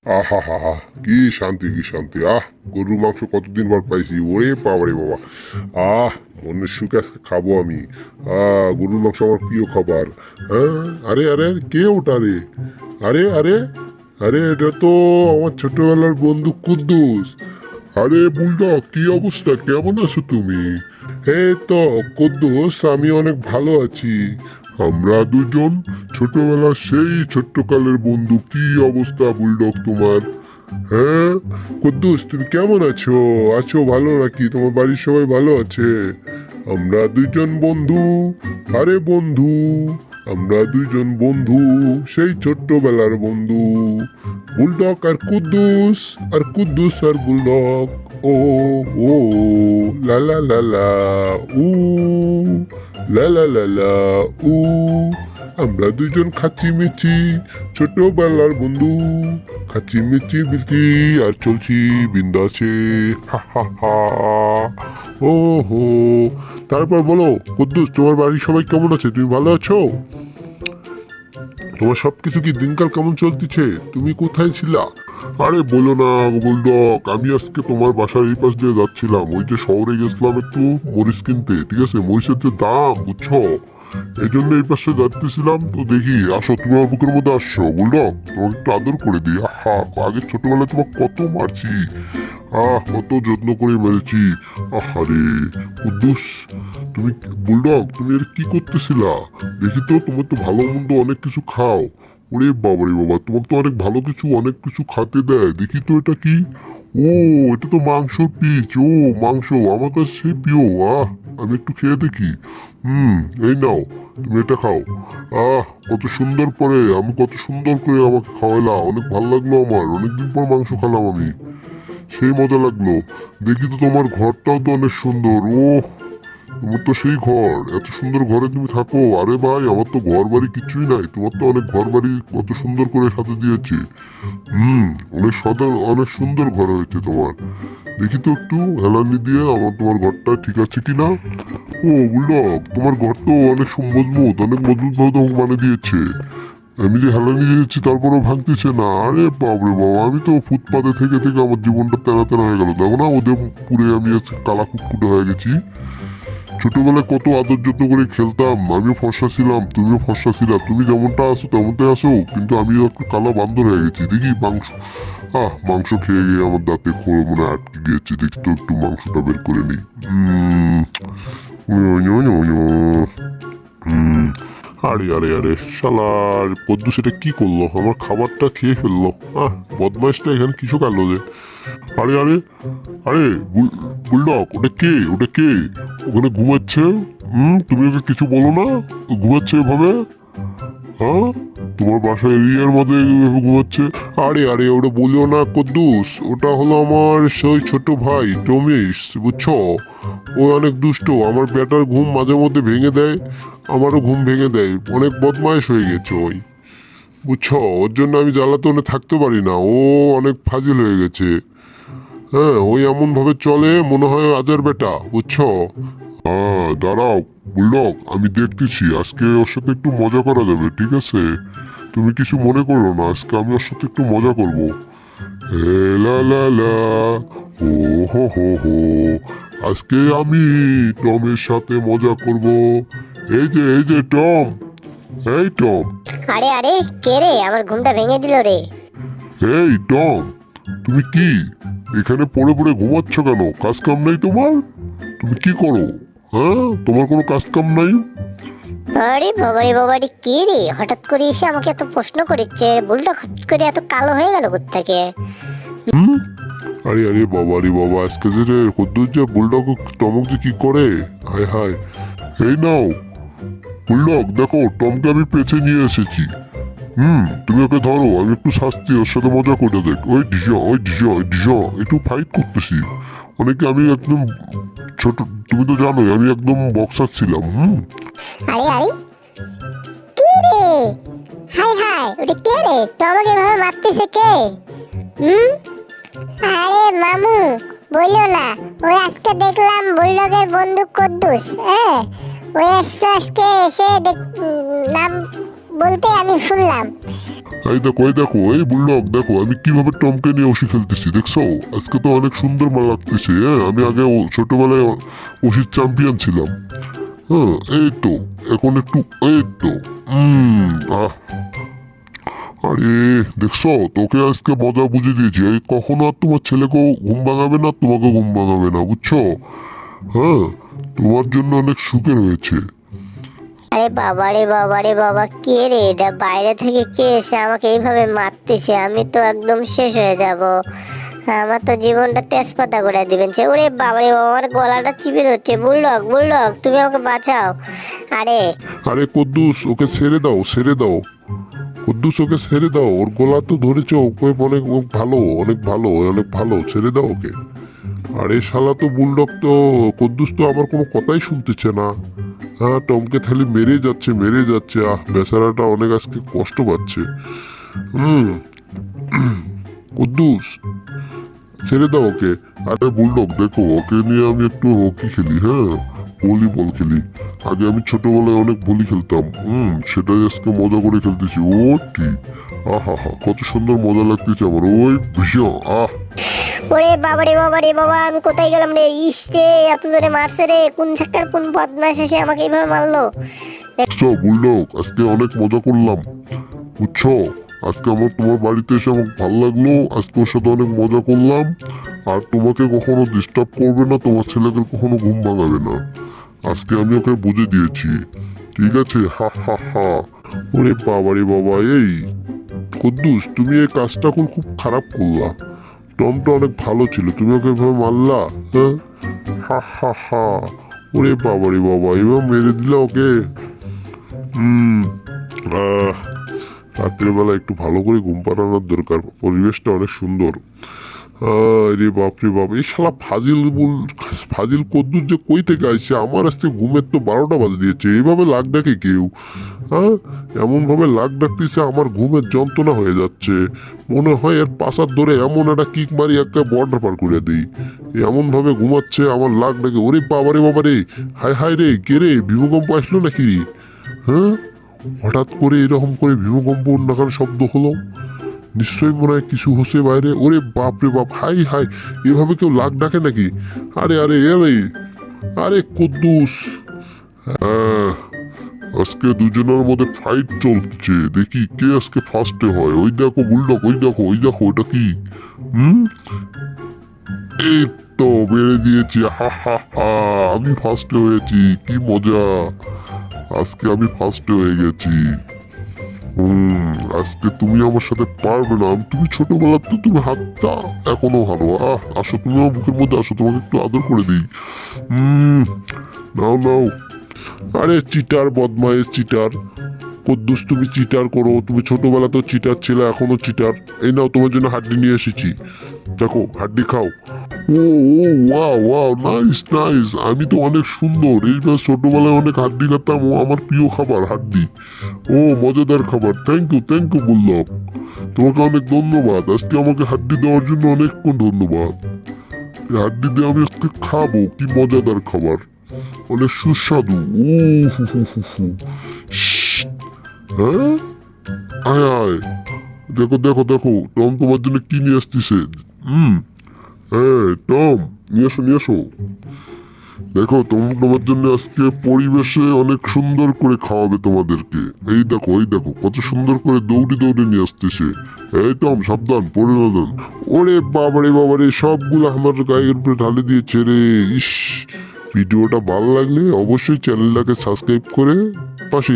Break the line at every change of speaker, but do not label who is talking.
আহা হা হা, কি শান্তি কি শান্তি! গরুর মাংস কতদিন পর পাইছি, ওরে বাবারে বাবা! মনের সুখে আজকে খাবো আমি। গরুর মাংস আমার প্রিয় খাবার। হ্যাঁ, আরে আরে, কে ওটা রে? আরে আরে আরে, এটা তো আমার ছোটবেলার বন্ধু কুদ্দুস। আরে বুলডগ, কি অবস্থা, কেমন আছো তুমি? এই তো কুদ্দুস, আমি অনেক ভালো আছি। আমরা দুজন ছোটবেলার সেই ছোট্টকালের বন্ধু। কি অবস্থা বুলডগ তোমার? হ্যাঁ, কুদ্দুস তুমি কেমন আছো? আছো ভালো নাকি? তোমার বাড়ির সবাই ভালো আছে? আমরা দুইজন বন্ধু। আরে বন্ধু, আমরা দুইজন বন্ধু, সেই ছোট্টবেলার বন্ধু। বুলডগ আর কুদ্দুস, আর কুদ্দুস আর বুলডগ। ও ও, লা লা লা লা, উ লা লা লা লা, উ। আমরা দুইজন খাচ্ছি মিছি ছোটবেলার বন্ধু। খাচ্ছি মিছি বিলতি আর চলছি বিন্দাসে। হা হা হা। ও হো। তারপর বলো কুদ্দুস, তোমার বাড়ির সবাই কেমন আছে? তুমি ভালো আছো? তোমার সবকিছু কি দিনকাল কেমন চলতেছে? তুমি কোথায় ছিলা? আরে বলো না বুলডগ, আমি আজকে তোমার বাসার এই পাশ দিয়ে যাচ্ছিলাম। ওই যে শহরে গেছিলাম একটু মরিচ কিনতে, ঠিক আছে? মরিচের যে দাম, বুঝছো, এই জন্য এই পাশে যাচ্তেছিলাম। তো দেখি, আসো তুমি আমার বুকের মধ্যে আসছো বুলডগ, তোমাকে একটু আদর করে দিই। আগে ছোটবেলায় তোমাকে কত মারছি, কত যত্ন করে মেরেছি। আহারে কুদ্দুস, তুমি বুলডগ, তুমি এর কি করতেছিলা? দেখি তো, তোমার তো ভালো মন্দ অনেক কিছু খাও। ওরে বাবারে বাবা, তোমাকে তো অনেক কিছু খাতে দেয়। দেখি তো এটা কি? ও, এটা তো মাংসর পিস। ও মাংস আমার কাছে সেই প্রিয়। আমি একটু খেয়ে দেখি। এই নাও, তুমি এটা খাও। কত সুন্দর করে কত সুন্দর করে আমাকে খাওয়াইলা, অনেক ভালো লাগলো আমার। অনেকদিন পর মাংস খেলাম আমি, সেই মজা লাগলো। দেখি তো, তোমার ঘরটাও তো অনেক সুন্দর। তোমার তো সেই ঘর, এত সুন্দর ঘরে তুমি থাকো। আরে ভাই, আমার তো ঘর বাড়ি কিছুই নাই, তোমার তো অনেক ঘর বাড়ি কত সুন্দর করে সাথে দিয়েছে। অনেক সুন্দর ঘর হয়েছে তোমার। দেখি তো একটু হেলানি দিয়ে তোমার ঘরটা ঠিক আছে কিনা। ও বুলডগ, তোমার ঘর তো অনেক অনেক মজবুত ভাবে তোমাকে বানিয়ে দিয়েছে। আমি যে হেলানি দিয়েছি তারপরেও ভাঙতেছে না। আরে বাবরে বাবা, আমি তো ফুটপাতে থেকে থেকে আমার জীবনটা তেনা তেনা হয়ে গেল। দেখো না, ওদের পুরে আমি আজকে কালা কুটকুটে হয়ে গেছি। ছোটবেলায় কত আদর যত্ন করে খেলতাম, আমিও ফর্সা ছিলাম, তুমিও ফর্সা ছিলা। তুমি যেমনটা আছো তেমনটাই আছো, কিন্তু আমি একটু কালা বান্দর হয়ে গেছি। দেখি মাংস, মাংস খেয়ে গিয়ে আমার দাঁতে খোল মনে হয় আটকে গিয়েছে। দেখি তো একটু মাংসটা বের করে নিই। আরে আরে আরে, শালার পদ্মু সেটা কি করলো? আমার খাবারটা খেয়ে ফেললো। বদমাইশটা এখানে কিছু কালো যে। আরে আরে আরে, বুলডগ, ওটা কে? ওটা কে ওখানে ঘুমাচ্ছে? তুমি ওকে কিছু বলো না, ও ঘুমাচ্ছে এভাবে। হ্যাঁ, তোমার বাসার এরিয়ার মধ্যে এভাবে ঘুমাচ্ছে। আরে আরে, ওটা বলিও না কুদ্দুস, ওটা হলো আমার সেই ছোট ভাই টমিস, বুঝছো? ও অনেক দুষ্ট, আমার বেটার ঘুম মাঝে মধ্যে ভেঙে দেয়, আমারও ঘুম ভেঙে দেয়। অনেক বদমাইশ হয়ে গেছে ওই, বুঝছো? ওর জন্য আমি জ্বালাতনে থাকতে পারি না। ও অনেক ফাজিল হয়ে গেছে। হ্যাঁ, ওই এমন ভাবে চলে মনে হয় আজার বেটা, বুঝছো? দাঁড়াও বুলডগ, আমি দেখতেছি, আজকে ওর সাথে একটু মজা করা যাবে, ঠিক আছে? তুমি কিছু মনে করো না, আজকে আমি ওর সাথে একটু মজা করবো। হে লা লা লা, হো হো হো হো, আজকে আমি টমের সাথে মজা করব। এই যে টম, এই টম।
আরে আরে, কে রে? আমার ঘুমটা ভেঙে দিল রে।
এই টম, তুমি কি এখানে পড়ে পড়ে ঘুমাচ্ছ কেন? কাজ কাম নাই তোমার? তুমি কি করো? তোমার কোনো কাজ কাম নাই?
আরে বাবারে বাবারে, কে রে হঠাৎ করে এসে আমাকে এত প্রশ্ন করেছে? বুলটা হঠাৎ করে এত কালো হয়ে গেল কোত্থেকে?
আরে আরে বাবা রে বাবা, আজকে যে রে কদ্দুর যে বুলডগ টমক যে কি করে! হায় হায়! এই নাও বুলডগ, দেখো টমকে আমি পেছে নিয়ে এসেছি। তুমি ওকে ধরো, আমি একটু শাস্তি ওর সাথে মজা করে দেখ। ওই ডিজা একটু ফাইট করতেছি। অনেকে আমি একদম ছোট, তুমি তো জানোই আমি একদম বক্সার ছিলাম।
আরে আরে, কে রে? হাই হাই, ওটা কে রে? তো আমাকে এভাবে মারতেছে কে? হুম? আরে মামু, বলিও না। ওই আজকে দেখলাম বুলডগের বন্ধু কদ্দুস, ওই আসলো আজকে এসে নাম বলতে আমি শুনলাম।
এই দেখো এই বুলডগ দেখো আমি কিভাবে টমকে নিয়ে ওষি খেলতেছি দেখছো? আজকে তো অনেক সুন্দর লাগতেছে। হ্যাঁ আমি আগে ছোটবেলায় ওষির চ্যাম্পিয়ন ছিলাম। হ্যাঁ এই তো এখন একটু এই তো আহ আরে দেখছো তোকে আজকে মজা বুঝিয়ে দিয়েছি, এই কখনো আর তোমার ছেলেকেও ঘুম ভাঙাবে না, তোমাকে ঘুম ভাঙাবে না, বুঝছো? হ্যাঁ তোমার জন্য অনেক সুখের হয়েছে।
আরে বাবা রে বাবা রে বাবা, কে রে এটা? বাইরে থেকে কে এসে আমাকে এইভাবে মারতেছে? আমি তো একদম শেষ হয়ে যাব। আমার তো জীবনটা তেজপাতা করে দিবেন। ওরে বাবা রে বাবা, আমার গলাটা চিপে ধরছে। বুলডগ বুলডগ, তুমি আমাকে বাঁচাও। আরে
আরে কুদ্দুস ওকে ছেড়ে দাও ছেড়ে দাও, কুদ্দুস ওকে ছেড়ে দাও, ওর গলা তো ধরেছে, ওকে অনেক ও ভালো অনেক ভালো অনেক ভালো, ছেড়ে দাও ওকে। আরে শালা তো বুলডগ তো কুদ্দুস তো আমার কোনো কথাই শুনতেছে না। হ্যাঁ টমকে থালি মেরে যাচ্ছে বেচারাটা অনেক আজকে কষ্ট পাচ্ছে। হুম কুদ্দুস ছেড়ে দাও ওকে। আরে বুলডগ দেখো ওকে নিয়ে আমি একটু হকি খেলি, হ্যাঁ ভলিবল খেলি। আগে আমি ছোটবেলায় অনেক ভলি খেলতাম, সেটাই আজকে মজা করে খেলতেছি। ও ঠিক আহা হা কত সুন্দর মজা লাগতেছে আমার, ওই ভীষণ
ওরে বাবা রে বাবা রে বাবা, আমি কোথায় গেলাম রে? ইস রে, এত জোরে মারছে রে! কোন ছাক্কার কোন বদমাশ এসে আমাকে এইভাবে মারলো?
বুঝছো বুলডগ আজকে অনেক মজা করলাম, বুঝছো? আজকে আমার তোমার বাড়িতে এসে আমার ভালো লাগলো, আজকে ওর সাথে অনেক মজা করলাম। আর তোমাকে কখনো ডিস্টার্ব করবে না, তোমার ছেলেকে কখনো ঘুম ভাঙাবে না, আজকে আমি ওকে বুঝে দিয়েছি। ঠিক আছে হা হা হা। ওরে বাবা রে বাবা, এই কুদ্দুস তুমি এই কাজটা খুব খারাপ করলা। টমটা অনেক ভালো ছিল, তুমি ওকে এভাবে মারলা। হ্যাঁ হা হা হা। ওরে বাবা রে বাবা, এবার মেরে দিলা ওকে। আহ রাত্রেবেলা একটু ভালো করে ঘুম পাড়ানোর দরকার, পরিবেশটা অনেক সুন্দর। রে বাপ রে বাপ, এই শালা ফাজিল কদ্দুর যে কই থেকে আসছে, আমার আজকে ঘুমের তো 12টা বাজে দিয়েছে। এইভাবে লাগ ডাকে কেউ? হ্যাঁ এমন ভাবে লাগ ডাকতেছে আমার ঘুমের যন্ত্রণা হয়ে যাচ্ছে। মনে হয় এর পাশার ধরে এমন একটা কিক মারি একটা বর্ডার পার করে দিই, এমন ভাবে ঘুমাচ্ছে আমার লাগ ডাকে। ওরে বাবা রে, হায় হায় রে, কে রে ভূমিকম্প আসলো নাকি? হ্যাঁ হঠাৎ করে এরকম করে ভূমিকম্প অন্যকার শব্দ হলো, নিশ্চয়ই মনে হয় কিছু হচ্ছে বাইরে। ওরে বাপ রে বাপ, হাই হাই, এভাবে কেউ লাগ ডাকে নাকি? আরে আরে আরে আরে কুদ্দুস, হ্যাঁ আজকে দুজনের মধ্যে ফাইট চলছে, দেখি কে আজকে ফার্স্টে হয়। ওই দেখো বুলডগ, ওই দেখো ওটা কি? হুম এই তো বেড়ে দিয়েছি, হা হা হা, আমি ফার্স্টে হয়েছি, কি মজা! আজকে আমি ফার্স্টে হয়ে গেছি। আজকে তুমি আমার সাথে পারবে না, তুমি ছোটবেলার তো তুমি হাতটা এখনো হারো। আসো তুমি আমার বুকের মধ্যে আসো, তোমাকে একটু আদর করে দিই। নাও নাও। আরে চিটার বদমাইশ চিটার কুদ্দুস, তুমি চিটার করো, তুমি ছোটবেলা তো চিটার ছিলে, এখনো চিটার। এই নাও তোমার জন্য হাড্ডি নিয়ে এসেছি, দেখো হাড্ডি খাও। ও ও ওয়াও ওয়াও, নাইস নাইস, আমি তো অনেক সুন্দর। এইবার ছোটবেলায় অনেক হাড্ডি খেতাম, ও আমার প্রিয় খাবার হাড্ডি। ও মজাদার খাবার, থ্যাংক ইউ বললাম। তোমাকে অনেক ধন্যবাদ, আজকে আমাকে হাড্ডি দেওয়ার জন্য অনেকক্ষণ ধন্যবাদ। এই হাড্ডি দিয়ে আমি আজকে খাবো, কি মজাদার খাবার, অনেক সুস্বাদু। ও হু হু হু হু। শ্শ্, হ্যাঁ আয় আয়, দেখো দেখো দেখো টম তোমার জন্য কি নিয়ে আসতেছে। হ্যাঁ টম, নিয়ে এসো। দেখো তোমার জন্য আজকে পরিবেশে অনেক সুন্দর করে খাওয়াবে তোমাদেরকে। এই দেখো কত সুন্দর করে দৌড়ে নিয়ে আসতেছে। এই টম সাবধান, পড়ে না দেন। ওরে বাবারে সবগুলো আমার গায়ের উপরে ঢালে দিয়েছে রে। ইস, ভিডিওটা ভালো লাগলে অবশ্যই চ্যানেলটাকে সাবস্ক্রাইব করে পাশে